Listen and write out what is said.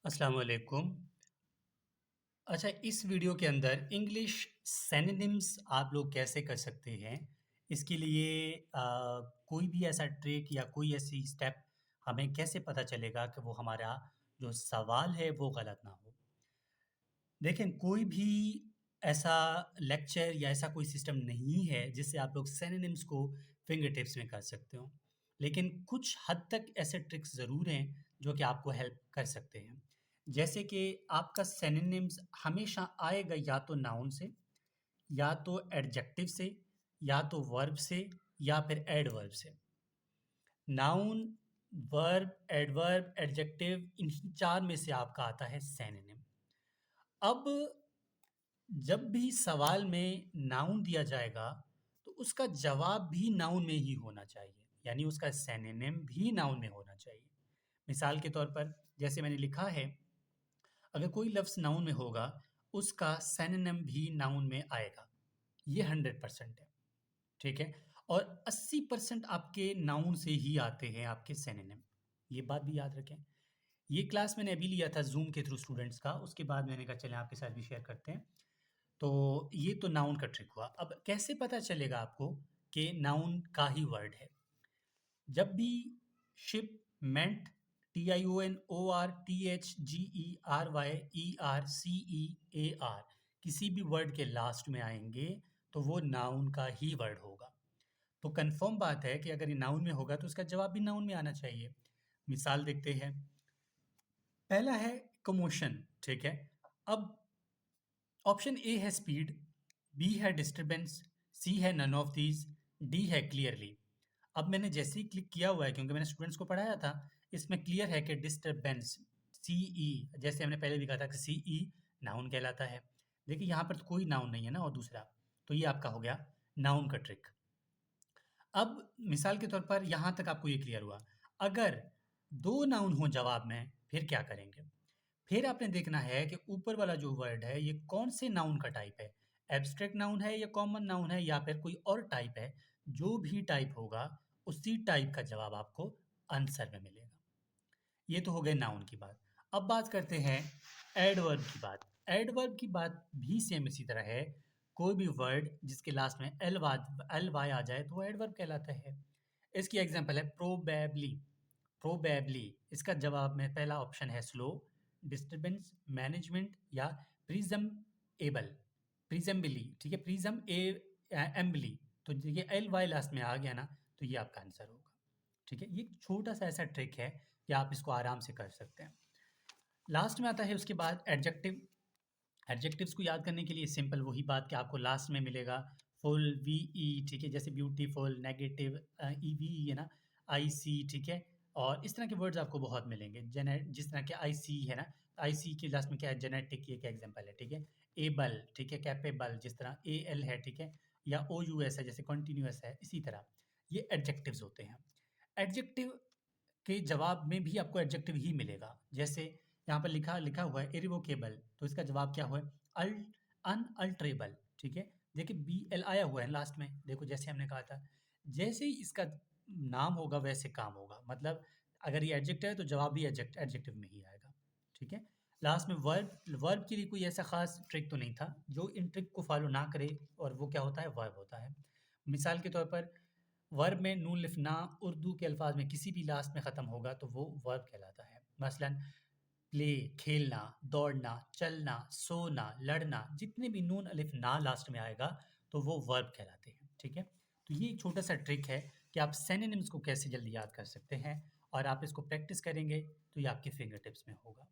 अस्सलाम वालेकुम। अच्छा, इस वीडियो के अंदर इंग्लिश सिनोनिम्स आप लोग कैसे कर सकते हैं, इसके लिए कोई भी ऐसा ट्रिक या कोई ऐसी स्टेप हमें कैसे पता चलेगा कि वो हमारा जो सवाल है वो गलत ना हो। देखें, कोई भी ऐसा लेक्चर या ऐसा कोई सिस्टम नहीं है जिससे आप लोग सिनोनिम्स को फिंगर टिप्स में कर सकते हो। लेकिन कुछ हद तक ऐसे ट्रिक्स ज़रूर हैं जो कि आपको हेल्प कर सकते हैं। जैसे कि आपका सिनोनिम्स हमेशा आएगा या तो नाउन से, या तो एडजेक्टिव से, या तो वर्ब से, या फिर एडवर्ब से। नाउन, वर्ब, एडवर्ब, एडजेक्टिव, इन्हीं 4 में से आपका आता है सिनोनिम। अब जब भी सवाल में नाउन दिया जाएगा, तो उसका जवाब भी नाउन में ही होना चाहिए, यानी उसका सिनोनिम भी नाउन में होना चाहिए। मिसाल के तौर पर जैसे मैंने लिखा है, अगर कोई लफ्ज़ नाउन में होगा, उसका सिनोनिम भी नाउन में आएगा। ये 100% है, ठीक है? और 80% आपके नाउन से ही आते हैं आपके सिनोनिम। ये बात भी याद रखें। ये क्लास मैंने अभी लिया था ज़ूम के थ्रू स्टूडेंट्स का, उसके बाद मैंने कहा चलें आपके साथ भी शेयर करते हैं। तो ये तो नाउन का ट्रिक हुआ। अब कैसे पता चलेगा आपको कि नाउन का ही वर्ड है? जब भी शिप, मेंट, TIONORTHGERYERCEAR किसी भी वर्ड के लास्ट में आएंगे, तो वो नाउन का ही वर्ड होगा। तो कंफर्म बात है कि अगर ये नाउन में होगा तो उसका जवाब भी नाउन में आना चाहिए। मिसाल देखते हैं। पहला है कमोशन, ठीक है? अब ऑप्शन ए है स्पीड, बी है डिस्टरबेंस, सी है नन ऑफ दीज, डी है क्लियरली। अब मैंने जैसे ही क्लिक किया हुआ है, क्योंकि मैंने स्टूडेंट्स को पढ़ाया था, इसमें क्लियर है कि डिस्टरबेंस, सी ई, जैसे हमने पहले भी कहा था कि सी ई नाउन कहलाता है। देखिए यहाँ पर तो कोई नाउन नहीं है ना, और दूसरा, तो ये आपका हो गया नाउन का ट्रिक। अब मिसाल के तौर पर यहाँ तक आपको ये क्लियर हुआ। अगर दो नाउन हो जवाब में, फिर क्या करेंगे? फिर आपने देखना है कि ऊपर वाला जो वर्ड है ये कौन से नाउन का टाइप है। एब्स्ट्रैक्ट नाउन है या कॉमन नाउन है या फिर कोई और टाइप है। जो भी टाइप होगा, उसी टाइप का जवाब आपको आंसर में मिलेगा। ये तो हो गए नाउन की बात। अब बात करते हैं एडवर्ब की बात। एडवर्ब की बात भी सेम इसी तरह है। कोई भी वर्ड जिसके लास्ट में एल वाई आ जाए तो वो एडवर्ब कहलाता है। इसकी एग्जांपल है प्रोबेबली। प्रोबेबली, इसका जवाब में पहला ऑप्शन है स्लो, डिस्टरबेंस, मैनेजमेंट या प्रिजम एबल, प्रिजम्बली, ठीक है? प्रिजम ए एम्बली। तो ये एल वाई लास्ट में आ गया ना, तो ये आपका आंसर होगा। ठीक है? ये एक छोटा सा ऐसा ट्रिक है कि आप इसको आराम से कर सकते हैं। लास्ट में आता है उसके बाद एडजेक्टिव। एडजेक्टिव्स को याद करने के लिए सिंपल वही बात कि आपको लास्ट में मिलेगा फुल, वी ई, ठीक है? जैसे ब्यूटीफुल, नेगेटिव, ई वी है ना, आई सी, ठीक है? और इस तरह के वर्ड्स आपको बहुत मिलेंगे। जेने जिस तरह के आई सी है ना, आई सी के लास्ट में क्या है? जेनेटिक, ये एक एग्जांपल है, ठीक है? एबल, ठीक है? कैपेबल, जिस तरह ए एल है, ठीक है? या ओ यू एस है, जैसे कंटिन्यूअस है, इसी तरह ये एडजेक्टिव्स होते हैं। एडजेक्टिव के जवाब में भी आपको एडजेक्टिव ही मिलेगा। जैसे यहाँ पर लिखा लिखा हुआ है इरिवोकेबल, तो इसका जवाब क्या हुआ है? अल अनअल्टरेबल, ठीक है? देखिए बी एल आया हुआ है लास्ट में, देखो जैसे हमने कहा था। जैसे ही इसका नाम होगा वैसे काम होगा, मतलब अगर ये एडजेक्टिव है तो जवाब भी एडजेक्टिव में ही आएगा, ठीक है? लास्ट में वर्ब, वर्ब के लिए कोई ऐसा खास ट्रिक तो नहीं था। जो इन ट्रिक को फॉलो ना करे, और वो क्या होता है? वर्ब होता है। मिसाल के तौर पर वर्ब में नून लिखना उर्दू के अल्फाज में किसी भी लास्ट में ख़त्म होगा तो वो वर्ब कहलाता है। मसलन प्ले, खेलना, दौड़ना, चलना, सोना, लड़ना, जितने भी नून अलिफ ना लास्ट में आएगा तो वो वर्ब कहलाते हैं, ठीक है? तो ये एक छोटा सा ट्रिक है कि आप सिनोनिम्स को कैसे जल्दी याद कर सकते हैं, और आप इसको प्रैक्टिस करेंगे तो ये आपके फिंगर टिप्स में होगा।